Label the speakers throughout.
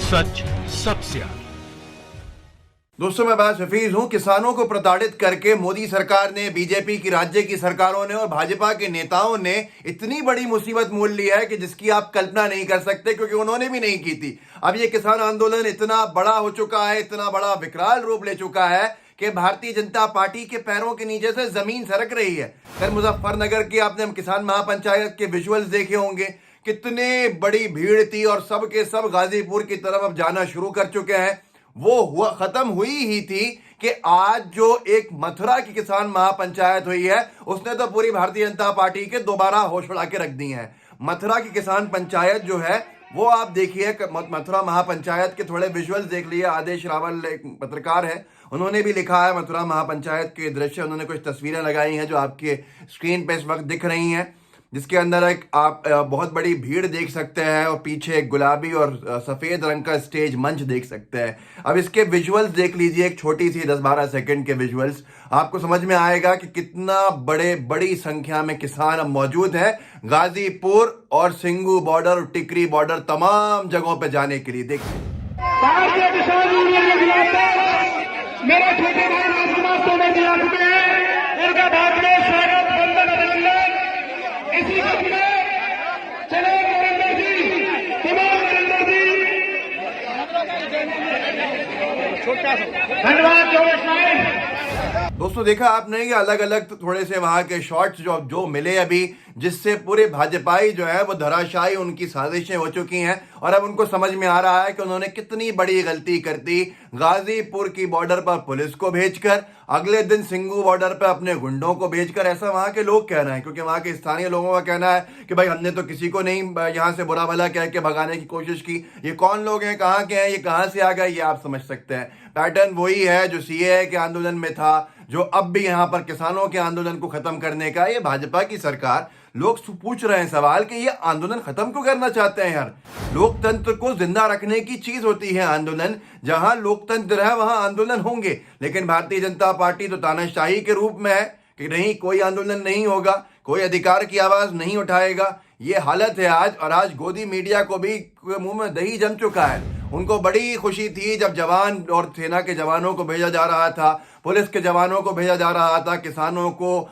Speaker 1: सच सबसे आगे।
Speaker 2: दोस्तों, मैं अब्बास हफीज हूं। किसानों को प्रताड़ित करके मोदी सरकार ने, बीजेपी की राज्य की सरकारों ने और भाजपा के नेताओं ने इतनी बड़ी मुसीबत मोल ली है कि जिसकी आप कल्पना नहीं कर सकते, क्योंकि उन्होंने भी नहीं की थी। अब ये किसान आंदोलन इतना बड़ा हो चुका है, इतना बड़ा विकराल रूप ले चुका है कि भारतीय जनता पार्टी के पैरों के नीचे से जमीन सरक रही है। कल मुजफ्फरनगर की आपने किसान महापंचायत के विजुअल्स देखे होंगे, कितने बड़ी भीड़ थी और सब के सब गाजीपुर की तरफ अब जाना शुरू कर चुके हैं। वो खत्म हुई ही थी कि आज जो एक मथुरा की किसान महापंचायत हुई है, उसने तो पूरी भारतीय जनता पार्टी के दोबारा होश उड़ा के रख दी है। मथुरा की किसान पंचायत जो है वो आप देखिए, मथुरा महापंचायत के थोड़े विजुअल्स देख लिए। आदेश रावल एक पत्रकार है, उन्होंने भी लिखा है मथुरा महापंचायत के दृश्य, उन्होंने कुछ तस्वीरें लगाई हैं जो आपके स्क्रीन पे इस वक्त दिख रही हैं, जिसके अंदर एक आप बहुत बड़ी भीड़ देख सकते हैं और पीछे एक गुलाबी और सफेद रंग का स्टेज मंच देख सकते हैं। अब इसके विजुअल्स देख लीजिए, एक छोटी सी 10-12 सेकंड के विजुअल्स, आपको समझ में आएगा कि कितना बड़ी संख्या में किसान अब मौजूद हैं गाजीपुर और सिंगू बॉर्डर और टिकरी बॉर्डर तमाम जगहों पर जाने के लिए। देखिए,
Speaker 3: भारतीय किसान यूनियन के खिलाफ मेरे छोटे भाई राजकुमार तोमर जी आ चुके हैं। इनका भारत में स्वागत, वंदन, अभिनंदन। इसी क्रम में चले नरेंद्र जी, कुमार नरेंद्र जी, धन्यवाद जोश भाई।
Speaker 2: दोस्तों, देखा आपने कि अलग अलग थोड़े से वहां के शॉट्स जो मिले अभी, जिससे पूरे भाजपाई जो है वो धराशायी, उनकी साजिशें हो चुकी हैं और अब उनको समझ में आ रहा है कि उन्होंने कितनी बड़ी गलती कर दी। गाजीपुर की बॉर्डर पर पुलिस को भेजकर, अगले दिन सिंगू बॉर्डर पर अपने गुंडों को भेजकर, ऐसा वहां के लोग कह रहे हैं, क्योंकि वहां के स्थानीय लोगों का कहना है कि भाई हमने तो किसी को नहीं यहां से बुरा भला कह के भगाने की कोशिश की। ये कौन लोग हैं, कहाँ के हैं, ये कहां से आ गए, ये आप समझ सकते हैं। पैटर्न वही है जो सीएए के आंदोलन में था, जो अब भी यहां पर किसानों के आंदोलन को खत्म करने का। ये भाजपा की सरकार, लोग पूछ रहे हैं सवाल कि ये आंदोलन खत्म क्यों करना चाहते हैं यार। लोकतंत्र को जिंदा रखने की चीज होती है आंदोलन, जहां लोकतंत्र है वहां आंदोलन होंगे। लेकिन भारतीय जनता पार्टी तो तानाशाही के रूप में है कि नहीं, कोई आंदोलन नहीं होगा, कोई अधिकार की आवाज नहीं उठाएगा। ये हालत है आज, और आज गोदी मीडिया को भी मुंह में दही जम चुका है। उनको बड़ी खुशी थी जब जवान और सेना के जवानों को भेजा जा रहा था, पुलिस के जवानों को भेजा जा रहा था, किसानों को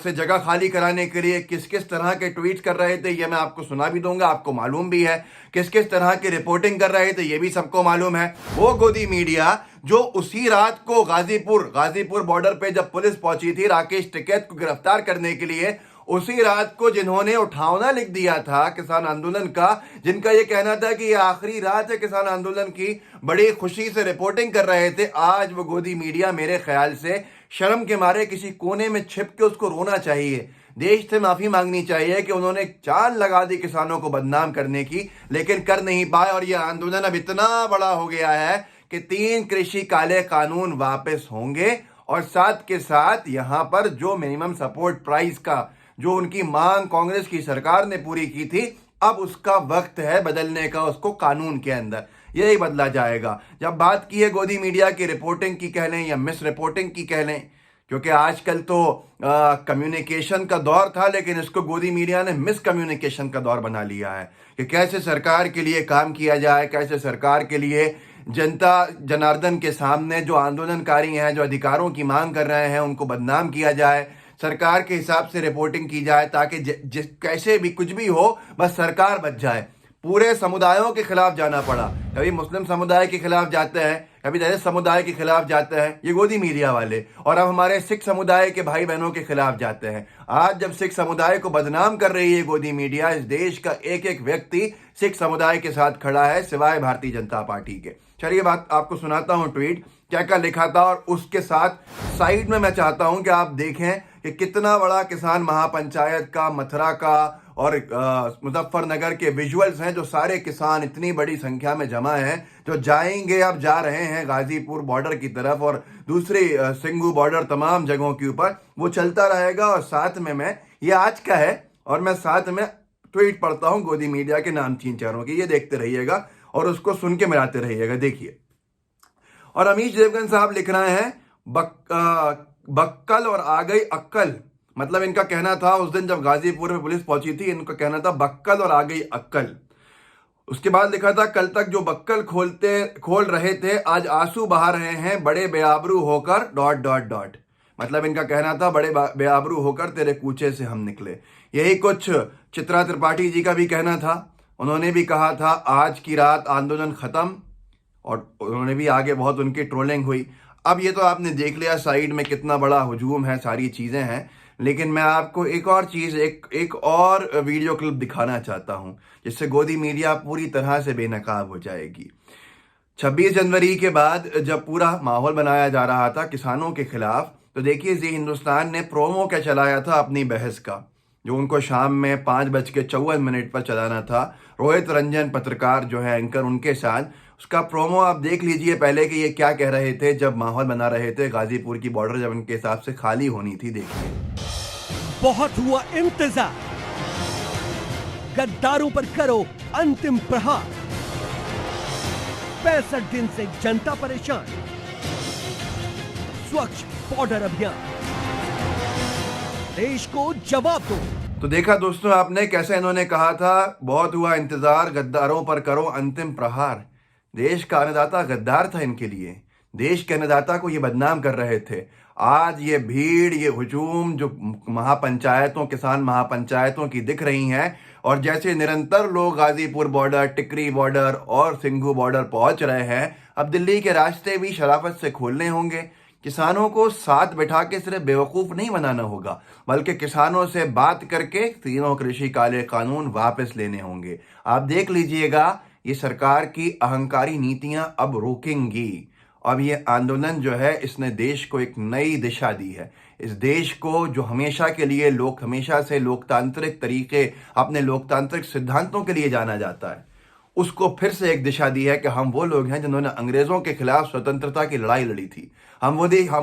Speaker 2: से जगह खाली कराने के लिए किस किस तरह के ट्वीट कर रहे थे, ये मैं आपको सुना भी दूंगा, आपको मालूम भी है। किस किस तरह की रिपोर्टिंग कर रहे थे, ये भी सबको मालूम है। वो गोदी मीडिया जो उसी रात को गाजीपुर बॉर्डर पे जब पुलिस पहुंची थी राकेश टिकैत को गिरफ्तार करने के लिए, उसी रात को जिन्होंने उठावना लिख दिया था किसान आंदोलन का, जिनका ये कहना था कि ये आखिरी रात है किसान आंदोलन की, बड़ी खुशी से रिपोर्टिंग कर रहे थे, आज वो गोदी मीडिया मेरे ख्याल से शर्म के मारे किसी कोने में छिप के उसको रोना चाहिए। देश से माफी मांगनी चाहिए कि उन्होंने चाल लगा दी किसानों को बदनाम करने की, लेकिन कर नहीं पाए। और ये आंदोलन अब इतना बड़ा हो गया है कि 3 कृषि काले कानून वापस होंगे, और साथ के साथ यहां पर जो मिनिमम सपोर्ट प्राइस का जो उनकी मांग कांग्रेस की सरकार ने पूरी की थी, अब उसका वक्त है बदलने का, उसको कानून के अंदर यही बदला जाएगा। जब बात की है गोदी मीडिया की रिपोर्टिंग की कह लें या मिस रिपोर्टिंग की कह लें, क्योंकि आजकल तो कम्युनिकेशन का दौर था, लेकिन इसको गोदी मीडिया ने मिस कम्युनिकेशन का दौर बना लिया है कि कैसे सरकार के लिए काम किया जाए, कैसे सरकार के लिए जनता जनार्दन के सामने जो आंदोलनकारी हैं, जो अधिकारों की मांग कर रहे हैं, उनको बदनाम किया जाए, सरकार के हिसाब से रिपोर्टिंग की जाए, ताकि कैसे भी कुछ भी हो बस सरकार बच जाए। पूरे समुदायों के खिलाफ जाना पड़ा, कभी मुस्लिम समुदाय के खिलाफ जाते हैं, कभी दलित समुदाय के खिलाफ जाते हैं ये गोदी मीडिया वाले, और अब हमारे सिख समुदाय के भाई बहनों के खिलाफ जाते हैं। आज जब सिख समुदाय को बदनाम कर रही है गोदी मीडिया, इस देश का एक एक व्यक्ति सिख समुदाय के साथ खड़ा है सिवाय भारतीय जनता पार्टी के। चलिए बात आपको सुनाता हूं, ट्वीट क्या क्या लिखा था, और उसके साथ साइड में मैं चाहता हूं कि आप देखें कि कितना बड़ा किसान महापंचायत का, मथुरा का और मुजफ्फरनगर के विजुअल्स हैं, जो सारे किसान इतनी बड़ी संख्या में जमा हैं, जो जाएंगे, अब जा रहे हैं गाजीपुर बॉर्डर की तरफ और दूसरी सिंगू बॉर्डर, तमाम जगहों के ऊपर वो चलता रहेगा। और साथ में मैं, ये आज का है, और मैं साथ में ट्वीट पढ़ता हूं गोदी मीडिया के नामचीन चेहरों की, ये देखते रहिएगा और उसको सुन के मिलाते रहिएगा। देखिए, और अमीश देवगन साहब लिख रहे हैं बक्कल और आ गई अक्कल, मतलब इनका कहना था उस दिन जब गाजीपुर में पुलिस पहुंची थी, इनका कहना था बक्कल और आ गई अक्कल। उसके बाद लिखा था, कल तक जो बक्कल खोल रहे थे आज आंसू बहा रहे हैं, बड़े बेआबरू होकर ... मतलब इनका कहना था, बड़े बेआबरू होकर तेरे कूचे से हम निकले। यही कुछ चित्रा त्रिपाठी जी का भी कहना था। उन्होंने भी कहा था आज की रात आंदोलन खत्म, और उन्होंने भी आगे बहुत उनकी ट्रोलिंग हुई। अब ये तो आपने देख लिया साइड में कितना बड़ा हुजूम है, सारी चीज़ें हैं, लेकिन मैं आपको एक और चीज़, एक और वीडियो क्लिप दिखाना चाहता हूं, जिससे गोदी मीडिया पूरी तरह से बेनकाब हो जाएगी। 26 जनवरी के बाद जब पूरा माहौल बनाया जा रहा था किसानों के खिलाफ, तो देखिए जी हिंदुस्तान ने प्रोमो क्या चलाया था अपनी बहस का, जो उनको शाम में 5:54 पर चलाना था। रोहित रंजन पत्रकार जो है एंकर, उनके साथ उसका प्रोमो आप देख लीजिए पहले कि ये क्या कह रहे थे जब माहौल बना रहे थे गाजीपुर की बॉर्डर, जब उनके हिसाब से खाली होनी थी। देखिए,
Speaker 1: बहुत हुआ इंतजार, गद्दारों पर करो अंतिम प्रहार। 65 दिन से जनता परेशान, स्वच्छ बॉर्डर अभियान, देश को जवाब दो।
Speaker 2: तो देखा दोस्तों आपने कैसे इन्होंने कहा था, बहुत हुआ इंतजार, गद्दारों पर करो अंतिम प्रहार। देश का अन्नदाता गद्दार था इनके लिए, देश के अन्नदाता को ये बदनाम कर रहे थे। आज ये भीड़, ये हुजूम जो महापंचायतों, किसान महापंचायतों की दिख रही हैं, और जैसे निरंतर लोग गाजीपुर बॉर्डर, टिकरी बॉर्डर और सिंघू बॉर्डर पहुंच रहे हैं, अब दिल्ली के रास्ते भी शराफत से खोलने होंगे। किसानों को साथ बिठा के सिर्फ बेवकूफ़ नहीं बनाना होगा, बल्कि किसानों से बात करके तीनों कृषि काले कानून वापस लेने होंगे। आप देख लीजिएगा, ये सरकार की अहंकारी नीतियां अब रोकेंगी। अब ये आंदोलन जो है, इसने देश को एक नई दिशा दी है। इस देश को जो हमेशा के लिए हमेशा से लोकतांत्रिक तरीके, अपने लोकतांत्रिक सिद्धांतों के लिए जाना जाता है, उसको फिर से एक दिशा दी है कि हम वो लोग हैं जिन्होंने अंग्रेजों के खिलाफ स्वतंत्रता की लड़ाई लड़ी थी। हम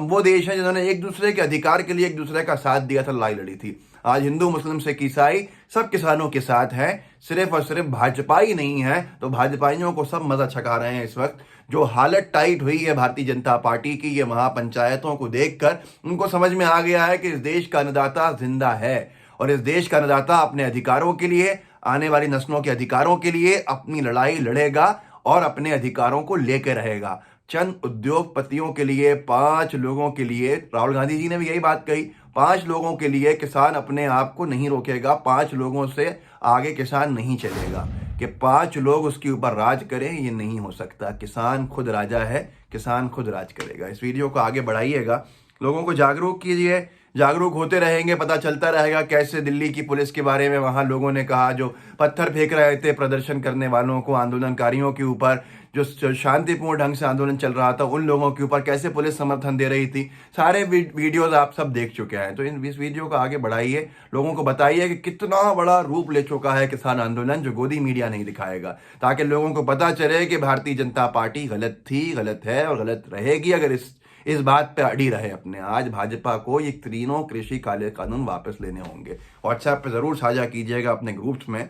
Speaker 2: वो देश हैं जिन्होंने एक दूसरे के अधिकार के लिए एक दूसरे का साथ दिया था, लड़ाई लड़ी थी। आज हिंदू, मुस्लिम, सिख, ईसाई सब किसानों के साथ हैं। सिर्फ और सिर्फ भाजपा ही नहीं है, तो भाजपाइयों को सब मजा छका रहे हैं इस वक्त। जो हालत टाइट हुई है भारतीय जनता पार्टी की, ये महापंचायतों को देखकर उनको समझ में आ गया है कि इस देश का अन्नदाता जिंदा है, और इस देश का अन्नदाता अपने अधिकारों के लिए, आने वाली नस्लों के अधिकारों के लिए अपनी लड़ाई लड़ेगा और अपने अधिकारों को लेकर रहेगा। चंद उद्योगपतियों के लिए, 5 लोगों के लिए, राहुल गांधी जी ने भी यही बात कही, 5 लोगों के लिए किसान अपने आप को नहीं रोकेगा, 5 लोगों से आगे किसान नहीं चलेगा। कि 5 लोग उसके ऊपर राज करें, ये नहीं हो सकता। किसान खुद राजा है, किसान खुद राज करेगा। इस वीडियो को आगे बढ़ाइएगा, लोगों को जागरूक कीजिए, जागरूक होते रहेंगे, पता चलता रहेगा कैसे दिल्ली की पुलिस के बारे में वहाँ लोगों ने कहा, जो पत्थर फेंक रहे थे प्रदर्शन करने वालों को, आंदोलनकारियों के ऊपर, जो शांतिपूर्ण ढंग से आंदोलन चल रहा था उन लोगों के ऊपर कैसे पुलिस समर्थन दे रही थी। सारे वीडियोस आप सब देख चुके हैं। तो इस वीडियो को आगे बढ़ाइए, लोगों को बताइए कि कितना बड़ा रूप ले चुका है किसान आंदोलन, जो गोदी मीडिया नहीं दिखाएगा, ताकि लोगों को पता चले कि भारतीय जनता पार्टी गलत थी, गलत है और गलत रहेगी अगर इस बात पे अड़ी रहे अपने। आज भाजपा को ये तीनों कृषि काले कानून वापस लेने होंगे। व्हाट्सएप पे जरूर साझा कीजिएगा अपने ग्रुप्स में।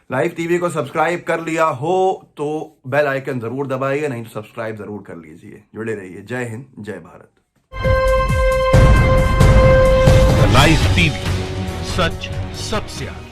Speaker 2: लाइव टीवी को सब्सक्राइब कर लिया हो तो बेल आइकन जरूर दबाइए, नहीं तो सब्सक्राइब जरूर कर लीजिए। जुड़े रहिए। जय हिंद, जय भारत।
Speaker 4: लाइव टीवी, सच सबसे आगे।